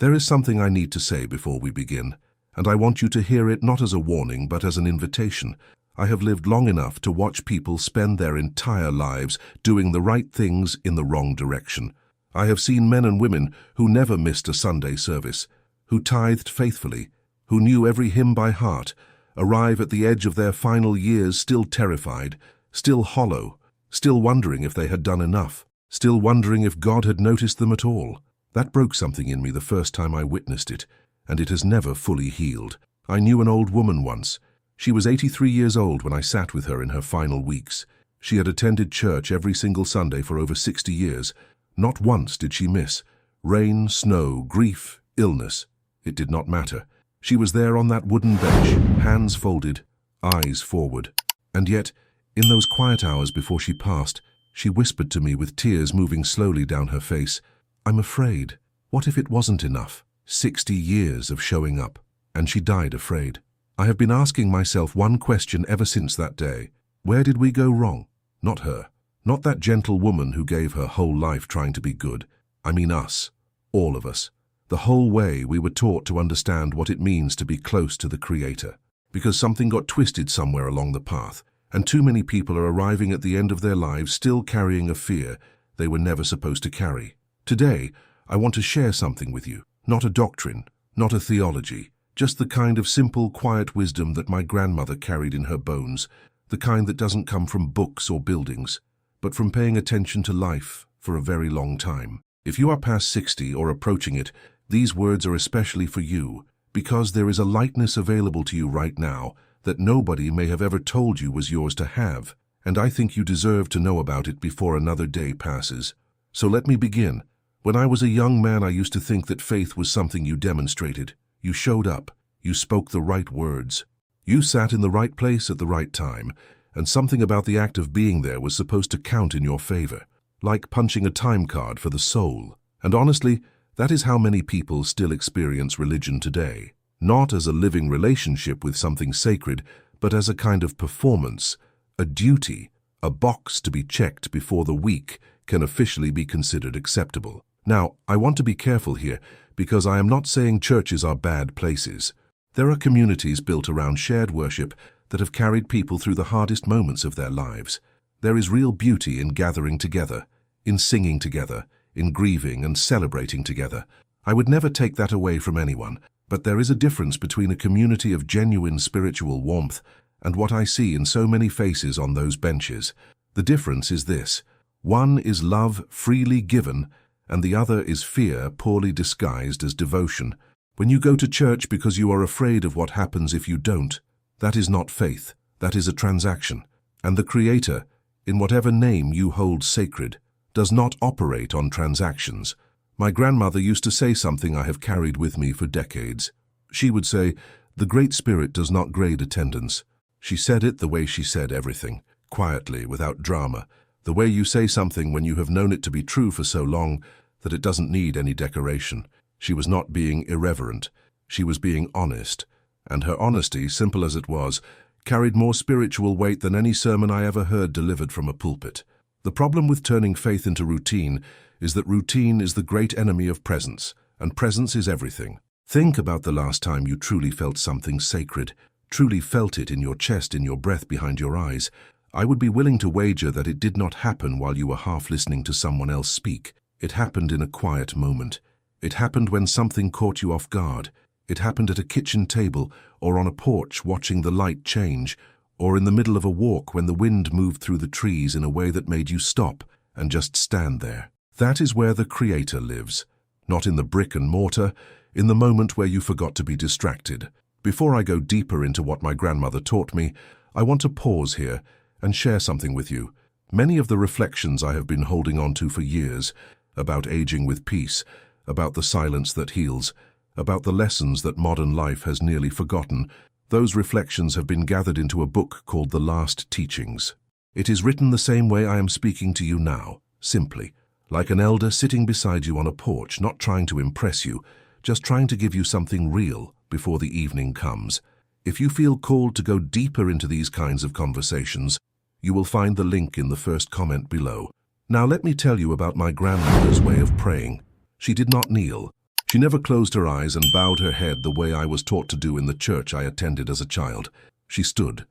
There is something I need to say before we begin, and I want you to hear it not as a warning but as an invitation. I have lived long enough to watch people spend their entire lives doing the right things in the wrong direction. I have seen men and women who never missed a Sunday service, who tithed faithfully, who knew every hymn by heart, arrive at the edge of their final years still terrified, still hollow, still wondering if they had done enough, still wondering if God had noticed them at all. That broke something in me the first time I witnessed it, and it has never fully healed. I knew an old woman once. She was 83 years old when I sat with her in her final weeks. She had attended church every single Sunday for over 60 years. Not once did she miss. Rain, snow, grief, illness. It did not matter. She was there on that wooden bench, hands folded, eyes forward. And yet, in those quiet hours before she passed, she whispered to me with tears moving slowly down her face, "I'm afraid. What if it wasn't enough? 60 years of showing up." And she died afraid. I have been asking myself one question ever since that day. Where did we go wrong? Not her. Not that gentle woman who gave her whole life trying to be good. I mean us. All of us. The whole way we were taught to understand what it means to be close to the Creator. Because something got twisted somewhere along the path, and too many people are arriving at the end of their lives still carrying a fear they were never supposed to carry. Today, I want to share something with you. Not a doctrine, not a theology, just the kind of simple, quiet wisdom that my grandmother carried in her bones, the kind that doesn't come from books or buildings, but from paying attention to life for a very long time. If you are past 60 or approaching it, these words are especially for you, because there is a lightness available to you right now that nobody may have ever told you was yours to have, and I think you deserve to know about it before another day passes. So let me begin. When I was a young man, I used to think that faith was something you demonstrated. You showed up. You spoke the right words. You sat in the right place at the right time, and something about the act of being there was supposed to count in your favor, like punching a time card for the soul. And honestly, that is how many people still experience religion today. Not as a living relationship with something sacred, but as a kind of performance, a duty, a box to be checked before the week can officially be considered acceptable. Now, I want to be careful here, because I am not saying churches are bad places. There are communities built around shared worship that have carried people through the hardest moments of their lives. There is real beauty in gathering together, in singing together, in grieving and celebrating together. I would never take that away from anyone, but there is a difference between a community of genuine spiritual warmth and what I see in so many faces on those benches. The difference is this. One is love freely given, and the other is fear poorly disguised as devotion. When you go to church because you are afraid of what happens if you don't, that is not faith, that is a transaction. And the Creator, in whatever name you hold sacred, does not operate on transactions. My grandmother used to say something I have carried with me for decades. She would say, "The Great Spirit does not grade attendance." She said it the way she said everything, quietly, without drama, the way you say something when you have known it to be true for so long that it doesn't need any decoration. She was not being irreverent. She was being honest. And her honesty, simple as it was, carried more spiritual weight than any sermon I ever heard delivered from a pulpit. The problem with turning faith into routine is that routine is the great enemy of presence, and presence is everything. Think about the last time you truly felt something sacred, truly felt it in your chest, in your breath, behind your eyes. I would be willing to wager that it did not happen while you were half listening to someone else speak. It happened in a quiet moment. It happened when something caught you off guard. It happened at a kitchen table, or on a porch watching the light change, or in the middle of a walk when the wind moved through the trees in a way that made you stop and just stand there. That is where the Creator lives. Not in the brick and mortar, in the moment where you forgot to be distracted. Before I go deeper into what my grandmother taught me, I want to pause here and share something with you. Many of the reflections I have been holding on to for years, about aging with peace, about the silence that heals, about the lessons that modern life has nearly forgotten, those reflections have been gathered into a book called The Last Teachings. It is written the same way I am speaking to you now, simply, like an elder sitting beside you on a porch, not trying to impress you, just trying to give you something real before the evening comes. If you feel called to go deeper into these kinds of conversations, you will find the link in the first comment below. Now let me tell you about my grandmother's way of praying. She did not kneel. She never closed her eyes and bowed her head the way I was taught to do in the church I attended as a child. She stood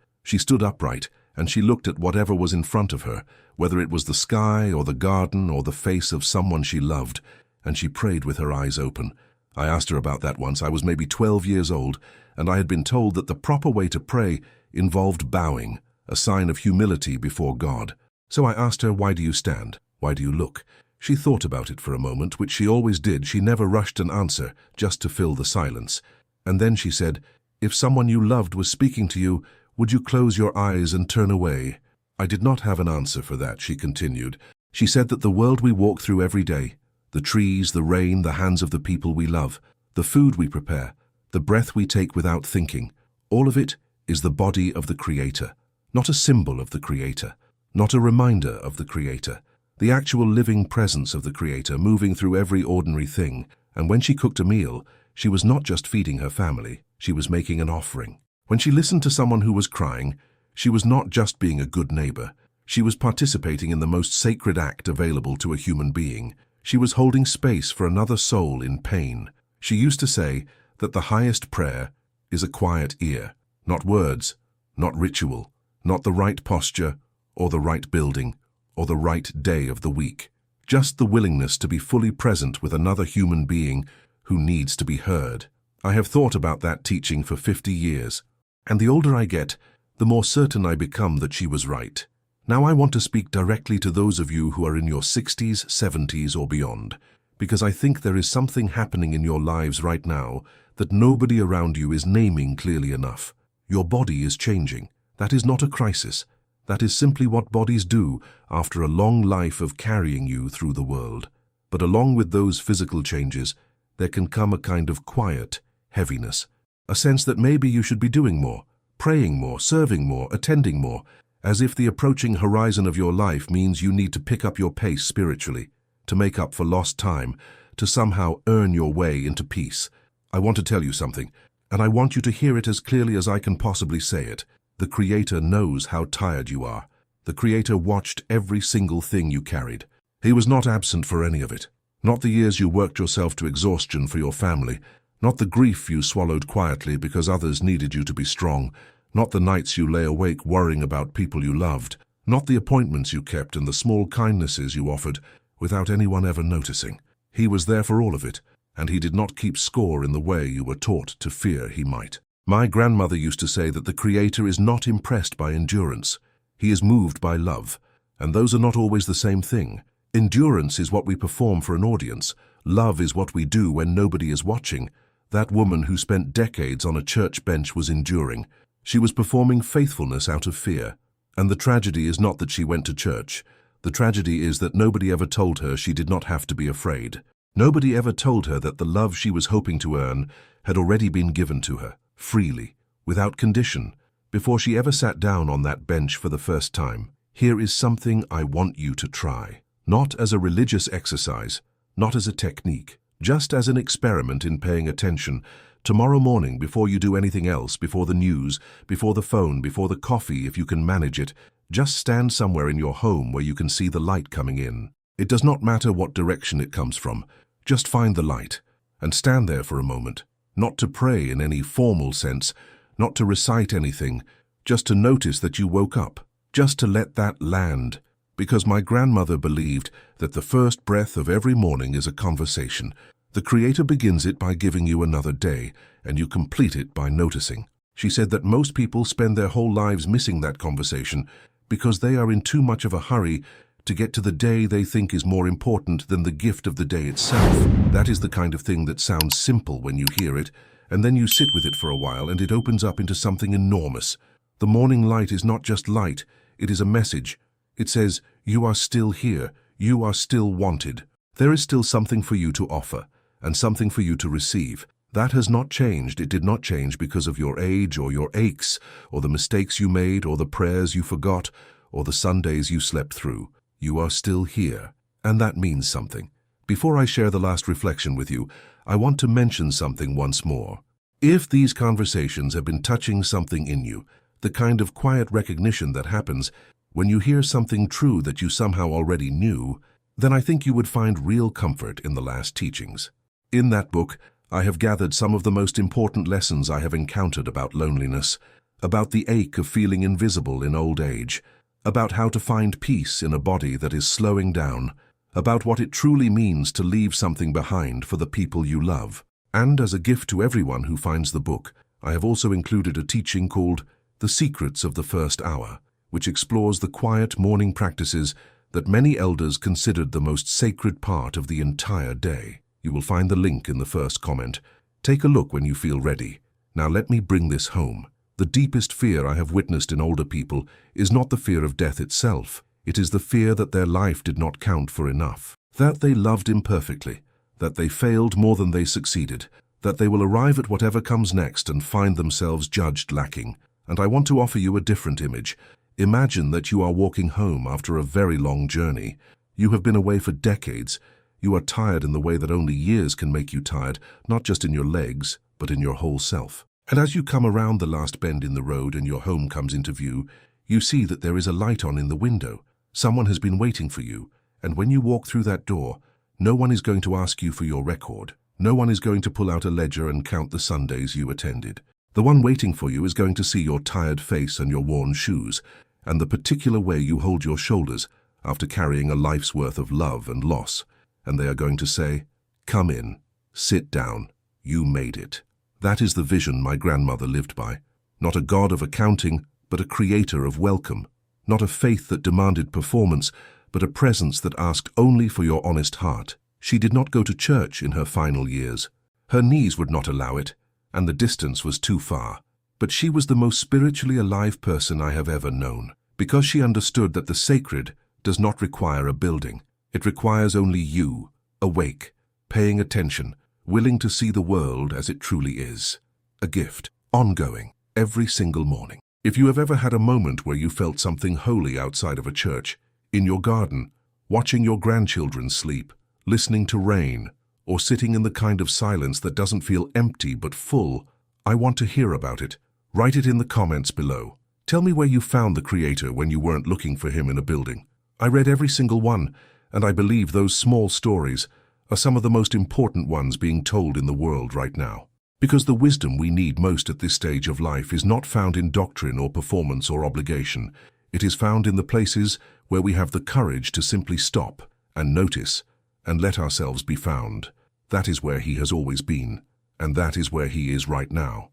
upright, and she looked at whatever was in front of her, whether it was the sky or the garden or the face of someone she loved, and she prayed with her eyes open. I asked her about that once. I was maybe 12 years old, and I had been told that the proper way to pray involved bowing, a sign of humility before God. So I asked her, "Why do you stand? Why do you look?" She thought about it for a moment, which she always did. She never rushed an answer, just to fill the silence. And then she said, "If someone you loved was speaking to you, would you close your eyes and turn away?" I did not have an answer for that, she continued. She said that the world we walk through every day, the trees, the rain, the hands of the people we love, the food we prepare, the breath we take without thinking, all of it is the body of the Creator, not a symbol of the Creator, not a reminder of the Creator, the actual living presence of the Creator moving through every ordinary thing. And when she cooked a meal, she was not just feeding her family, she was making an offering. When she listened to someone who was crying, she was not just being a good neighbor, she was participating in the most sacred act available to a human being. She was holding space for another soul in pain. She used to say that the highest prayer is a quiet ear, not words, not ritual, not the right posture, or the right building, or the right day of the week. Just the willingness to be fully present with another human being who needs to be heard. I have thought about that teaching for 50 years, and the older I get, the more certain I become that she was right. Now I want to speak directly to those of you who are in your 60s, 70s, or beyond, because I think there is something happening in your lives right now that nobody around you is naming clearly enough. Your body is changing. That is not a crisis. That is simply what bodies do after a long life of carrying you through the world. But along with those physical changes, there can come a kind of quiet heaviness, a sense that maybe you should be doing more, praying more, serving more, attending more, as if the approaching horizon of your life means you need to pick up your pace spiritually, to make up for lost time, to somehow earn your way into peace. I want to tell you something, and I want you to hear it as clearly as I can possibly say it. The Creator knows how tired you are. The Creator watched every single thing you carried. He was not absent for any of it. Not the years you worked yourself to exhaustion for your family, not the grief you swallowed quietly because others needed you to be strong, not the nights you lay awake worrying about people you loved, not the appointments you kept and the small kindnesses you offered without anyone ever noticing. He was there for all of it, and he did not keep score in the way you were taught to fear he might. My grandmother used to say that the Creator is not impressed by endurance. He is moved by love, and those are not always the same thing. Endurance is what we perform for an audience. Love is what we do when nobody is watching. That woman who spent decades on a church bench was enduring. She was performing faithfulness out of fear. And the tragedy is not that she went to church. The tragedy is that nobody ever told her she did not have to be afraid. Nobody ever told her that the love she was hoping to earn had already been given to her, freely, without condition, before she ever sat down on that bench for the first time. Here is something I want you to try. Not as a religious exercise, not as a technique, just as an experiment in paying attention. Tomorrow morning, before you do anything else, before the news, before the phone, before the coffee, if you can manage it, just stand somewhere in your home where you can see the light coming in. It does not matter what direction it comes from. Just find the light and stand there for a moment. Not to pray in any formal sense, not to recite anything, just to notice that you woke up, just to let that land. Because my grandmother believed that the first breath of every morning is a conversation. The Creator begins it by giving you another day, and you complete it by noticing. She said that most people spend their whole lives missing that conversation because they are in too much of a hurry to get to the day they think is more important than the gift of the day itself. That is the kind of thing that sounds simple when you hear it, and then you sit with it for a while and it opens up into something enormous. The morning light is not just light, it is a message. It says, you are still here, you are still wanted. There is still something for you to offer, and something for you to receive. That has not changed. It did not change because of your age or your aches, or the mistakes you made, or the prayers you forgot, or the Sundays you slept through. You are still here, and that means something. Before I share the last reflection with you, I want to mention something once more. If these conversations have been touching something in you, the kind of quiet recognition that happens when you hear something true that you somehow already knew, then I think you would find real comfort in the last teachings. In that book, I have gathered some of the most important lessons I have encountered about loneliness, about the ache of feeling invisible in old age, about how to find peace in a body that is slowing down, about what it truly means to leave something behind for the people you love. And as a gift to everyone who finds the book, I have also included a teaching called The Secrets of the First Hour, which explores the quiet morning practices that many elders considered the most sacred part of the entire day. You will find the link in the first comment. Take a look when you feel ready. Now let me bring this home. The deepest fear I have witnessed in older people is not the fear of death itself. It is the fear that their life did not count for enough, that they loved imperfectly, that they failed more than they succeeded, that they will arrive at whatever comes next and find themselves judged lacking. And I want to offer you a different image. Imagine that you are walking home after a very long journey. You have been away for decades. You are tired in the way that only years can make you tired, not just in your legs, but in your whole self. And as you come around the last bend in the road and your home comes into view, you see that there is a light on in the window. Someone has been waiting for you, and when you walk through that door, no one is going to ask you for your record. No one is going to pull out a ledger and count the Sundays you attended. The one waiting for you is going to see your tired face and your worn shoes, and the particular way you hold your shoulders after carrying a life's worth of love and loss. And they are going to say, "Come in, sit down, you made it." That is the vision my grandmother lived by. Not a god of accounting, but a creator of welcome. Not a faith that demanded performance, but a presence that asked only for your honest heart. She did not go to church in her final years. Her knees would not allow it, and the distance was too far. But she was the most spiritually alive person I have ever known, because she understood that the sacred does not require a building. It requires only you, awake, paying attention, willing to see the world as it truly is. A gift, ongoing, every single morning. If you have ever had a moment where you felt something holy outside of a church, in your garden, watching your grandchildren sleep, listening to rain, or sitting in the kind of silence that doesn't feel empty but full, I want to hear about it. Write it in the comments below. Tell me where you found the Creator when you weren't looking for Him in a building. I read every single one, and I believe those small stories are some of the most important ones being told in the world right now. Because the wisdom we need most at this stage of life is not found in doctrine or performance or obligation. It is found in the places where we have the courage to simply stop and notice and let ourselves be found. That is where He has always been, and that is where He is right now.